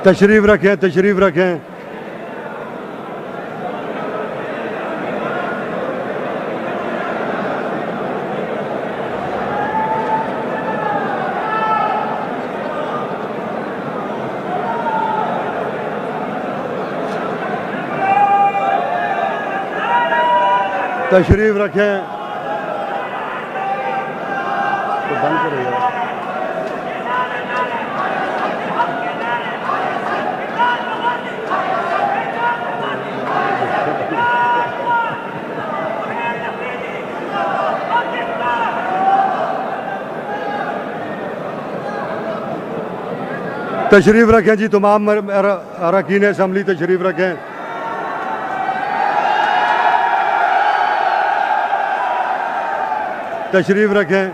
तशरीफ़ रखें, तशरीफ़ रखें। तशरीफ़ रखें। तो बंद करो यार। तशरीफ़ रखें जी, तमाम अरकान असम्बली तशरीफ़ रखें। तशरीफ़ रखें।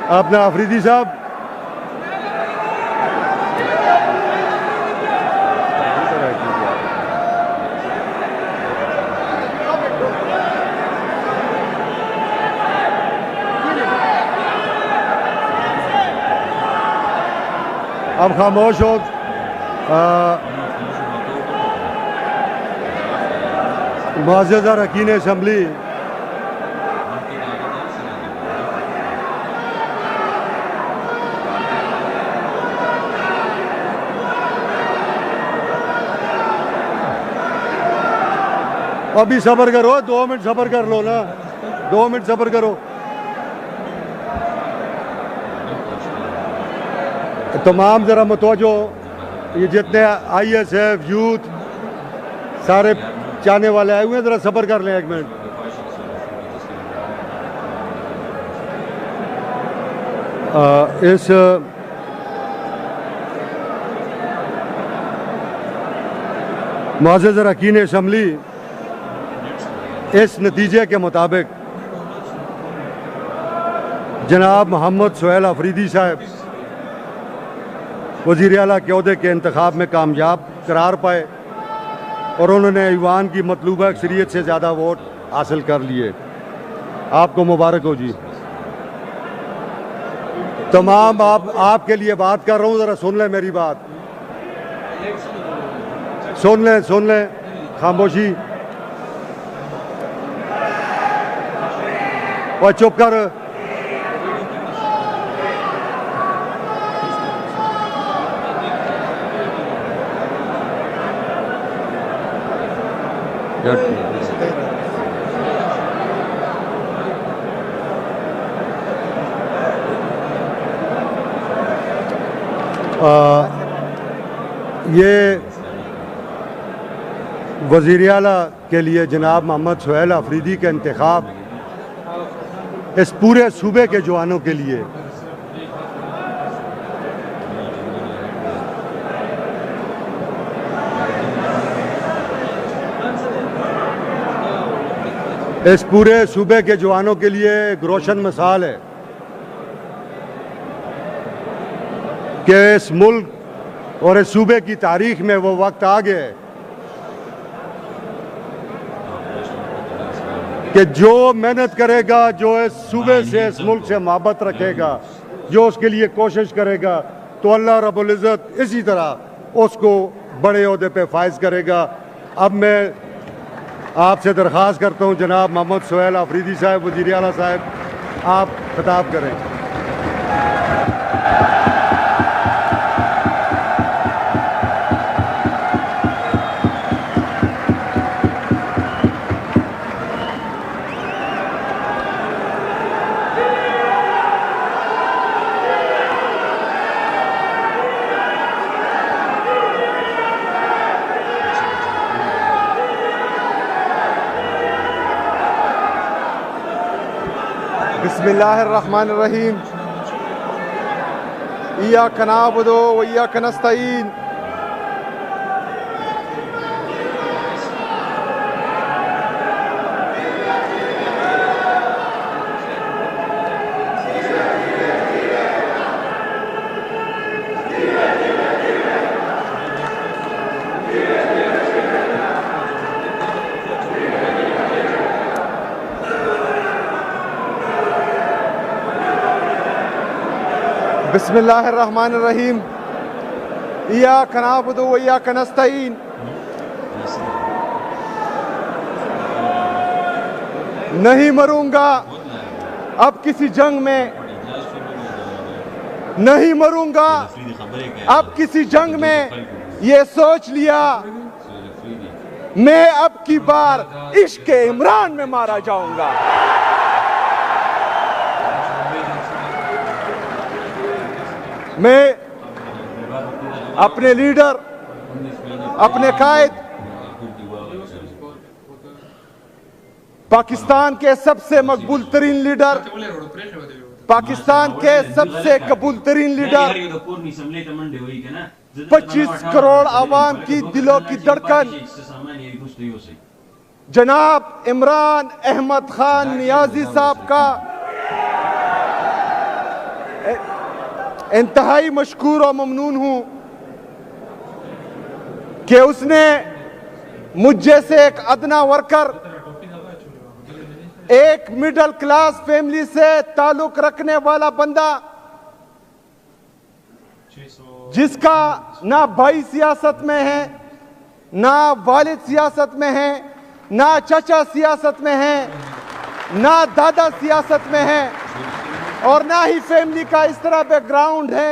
अपना अफरीदी साहब, अब खामोश हो। मुअज़्ज़ज़ अरकान असम्बली, अभी सब्र करो, 2 मिनट सब्र कर लो ना, 2 मिनट सब्र करो। तमाम ज़रा मतवज्जो, ये जितने ISF यूथ सारे चाहने वाले आए हुए हैं, ज़रा सब्र कर लें 1 मिनट। इस मुअज़्ज़ज़ अरकान असम्बली, इस नतीजे के मुताबिक जनाब मोहम्मद सुहेल अफरीदी साहब वज़ीर आला के ओहदे के इंतखाब में कामयाब करार पाए और उन्होंने ईवान की मतलूबा अक्सरियत से ज़्यादा वोट हासिल कर लिए। आपको मुबारक हो जी। तमाम आपके लिए बात कर रहा हूँ, ज़रा सुन लें मेरी बात, सुन लें। खामोशी और चुप कर। ये वज़ीर आला के लिए जनाब मोहम्मद सुहेल अफरीदी का इंतखाब इस पूरे सूबे के जवानों के लिए एक रोशन मिसाल है कि इस मुल्क और इस सूबे की तारीख में वो वक्त आ गया है कि जो मेहनत करेगा, जो इस सूबे से, इस मुल्क से मोहब्बत रखेगा, जो उसके लिए कोशिश करेगा, तो अल्लाह रब्बुल इज़्ज़त इसी तरह उसको बड़े ओहदे पे फाइज करेगा। अब मैं आपसे दरख्वास्त करता हूँ जनाब मोहम्मद सुहेल अफरीदी साहब, वज़ीर आला साहब, आप खिताब करें। बिस्मिल्लाहिर्रहमानिर्रहीम। इय्याका नअबुदु व इय्याका नस्तईन। बिस्मिल्लाहिर्रहमानिर्रहीम। इय्याक नअबुदु व इय्याक नस्तईन। नहीं मरूंगा अब किसी जंग में, नहीं मरूंगा अब किसी जंग में, ये सोच लिया मैं अब की बार इश्क इमरान में मारा जाऊंगा। मैं अपने लीडर, अपने कायद, पाकिस्तान के सबसे मकबूल तरीन लीडर, पाकिस्तान के सबसे कबूल तरीन लीडर, 25 करोड़ आवाम की दिलों की धड़कन जनाब इमरान अहमद खान नियाजी साहब का इंतहाई मशकूर और ममनून हूं कि उसने मुझ जैसे एक अदना वर्कर, एक मिडिल क्लास फैमिली से ताल्लुक रखने वाला बंदा, जिसका ना भाई सियासत में है, ना वालिद सियासत में है, ना चाचा सियासत में है, ना दादा सियासत में है, और ना ही फैमिली का इस तरह बैकग्राउंड है।